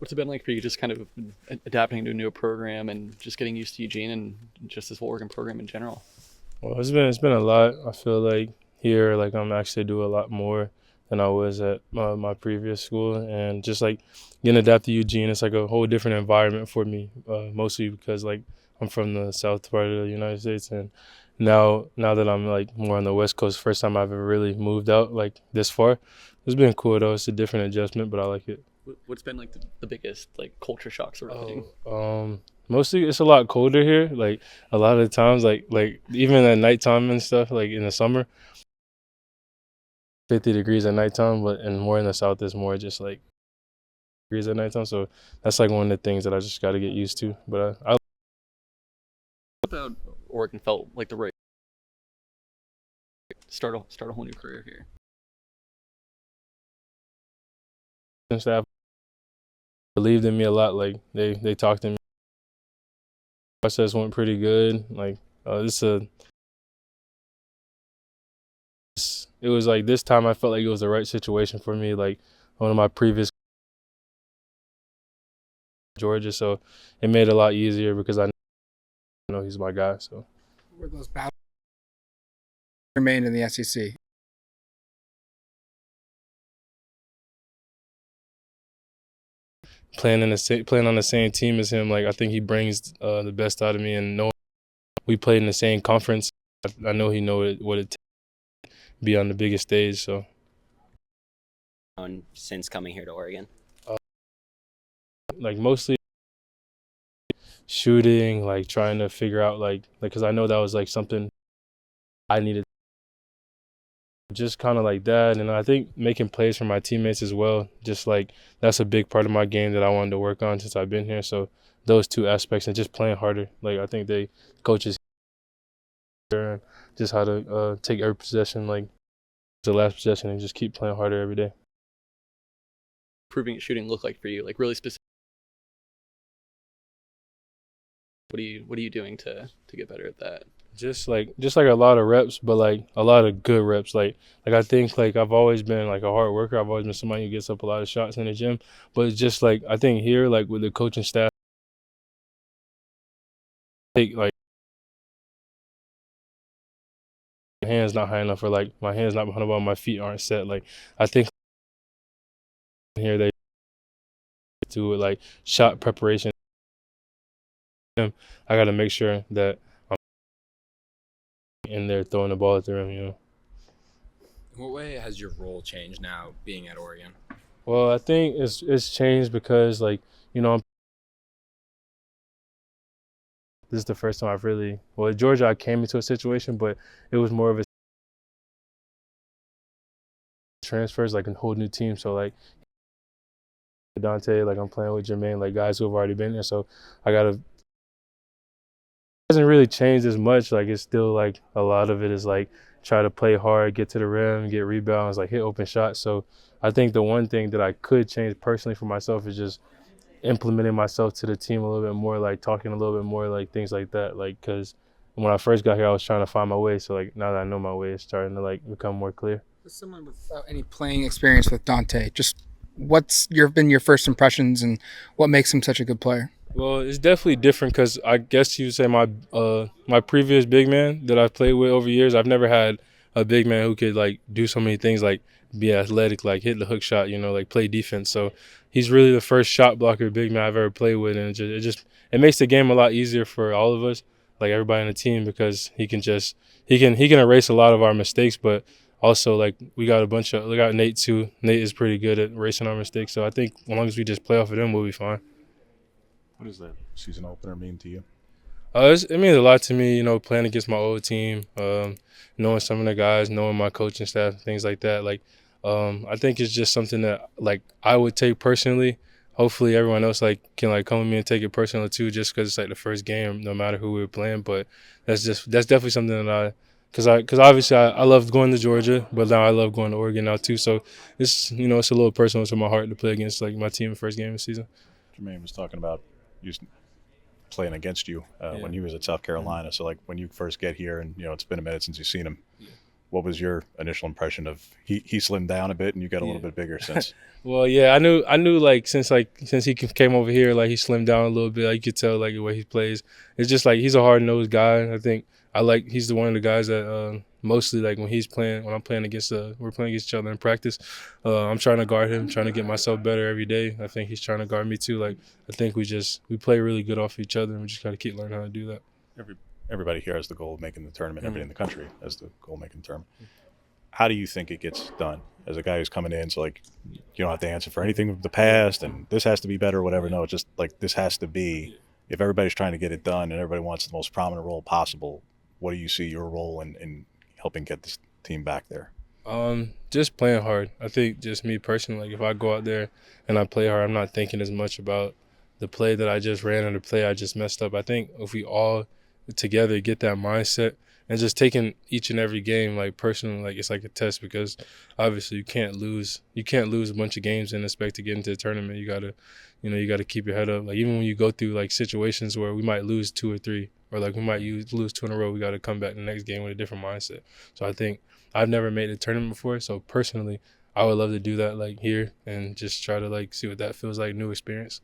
What's it been like for you just kind of adapting to a new program and just getting used to Eugene and just this whole Oregon program in general? Well, it's been a lot. I feel like here, like I'm actually do a lot more than I was at my previous school, and just like getting adapted to Eugene, it's like a whole different environment for me. Mostly because like I'm from the south part of the United States, and now that I'm like more on the West Coast, first time I've ever really moved out like this far. It's been cool though. It's a different adjustment, but I like it. What's been like the biggest like culture shock sort of thing? Oh, mostly it's a lot colder here. Like a lot of the times, like even at nighttime and stuff, like in the summer, 50 degrees at nighttime, but and more in the south is more just like degrees at nighttime. So that's like one of the things that I just got to get used to. But I What about Oregon felt like the right start a whole new career here? and staff believed in me a lot. Like they talked to me. Process went pretty good. Like this it was like this time I felt like it was the right situation for me. Like one of my previous Georgia, so it made it a lot easier because I know he's my guy. So. Were those battles remained in the SEC? Playing on the same team as him, like I think he brings the best out of me. And knowing we played in the same conference, I know he know what it takes to be on the biggest stage. So Since coming here to Oregon? uh, like mostly shooting, like trying to figure out like because I know that was like something I needed, just kind of like that. And I think making plays for my teammates as well, just like that's a big part of my game that I wanted to work on since I've been here. So those two aspects and just playing harder, like I think they coaches and just how to take every possession like the last possession and just keep playing harder every day. Proving shooting look like for you? Like really specific. What are you doing to get better at that? Just like a lot of reps, but like a lot of good reps. Like I think like I've always been like a hard worker. I've always been somebody who gets up a lot of shots in the gym. But it's just like I think here like with the coaching staff, take like my hands not high enough or like my hands not behind the ball, my feet aren't set. Like I think here they do it like shot preparation. I got to make sure that I'm in there throwing the ball at the rim. In what way has your role changed now being at Oregon? Well, I think it's changed because like this is the first time I've really at Georgia I came into a situation, but it was more of a transfers like a whole new team. So like Dante, like I'm playing with Jermaine, like guys who have already been there. So I gotta hasn't really changed as much. Like it's still like a lot of it is like try to play hard, get to the rim, get rebounds, like hit open shots. So I think the one thing that I could change personally for myself is just implementing myself to the team a little bit more, like talking a little bit more, like things like that. Like because when I first got here, I was trying to find my way. So like now that I know my way, it's starting to like become more clear. As someone without any playing experience with Dante, just been your first impressions and what makes him such a good player? Well, it's definitely different because I guess you would say my previous big man that I've played with over years, I've never had a big man who could like do so many things, like be athletic, like hit the hook shot, like play defense. So he's really the first shot blocker big man I've ever played with, and it makes the game a lot easier for all of us, like everybody on the team, because he can erase a lot of our mistakes, but also like we got Nate too. Nate is pretty good at erasing our mistakes, so I think as long as we just play off of them, we'll be fine. What does that season opener mean to you? It means a lot to me, playing against my old team, knowing some of the guys, knowing my coaching staff, things like that. Like, I think it's just something that like I would take personally. Hopefully, everyone else like can like come with me and take it personal too, just because it's like the first game, no matter who we're playing. But that's definitely something that because obviously I love going to Georgia, but now I love going to Oregon now too. So it's a little personal to my heart to play against like my team the first game of the season. Jermaine was talking about you playing against you Yeah. when he was at South Carolina. So like when you first get here, and it's been a minute since you've seen him. what was your initial impression of he slimmed down a bit and you got a little Yeah. bit bigger since? Well, yeah, I knew since he came over here, like he slimmed down a little bit. Like, you could tell like the way he plays. It's just like he's a hard nosed guy. I think he's the one of the guys that mostly like when I'm playing against we're playing against each other in practice. I'm trying to guard him, trying to get myself better every day. I think he's trying to guard me too. Like, I think we play really good off each other, and we just got to keep learning how to do that. Everybody here has the goal of making the tournament. Everybody in the country has the goal of making the tournament. How do you think it gets done? As a guy who's coming in, so like you don't have to answer for anything of the past, and this has to be better, or whatever. No, it's just like this has to be. If everybody's trying to get it done and everybody wants the most prominent role possible, what do you see your role in helping get this team back there? Just playing hard. I think just me personally, like if I go out there and I play hard, I'm not thinking as much about the play that I just ran or the play I just messed up. I think if we all together get that mindset and just taking each and every game like personally, like it's like a test, because obviously you can't lose a bunch of games and expect to get into the tournament. You gotta keep your head up. Like even when you go through like situations where we might lose 2 or 3, or like we might lose 2 in a row, we got to come back the next game with a different mindset. So I think I've never made a tournament before, so personally I would love to do that like here and just try to like see what that feels like, new experience.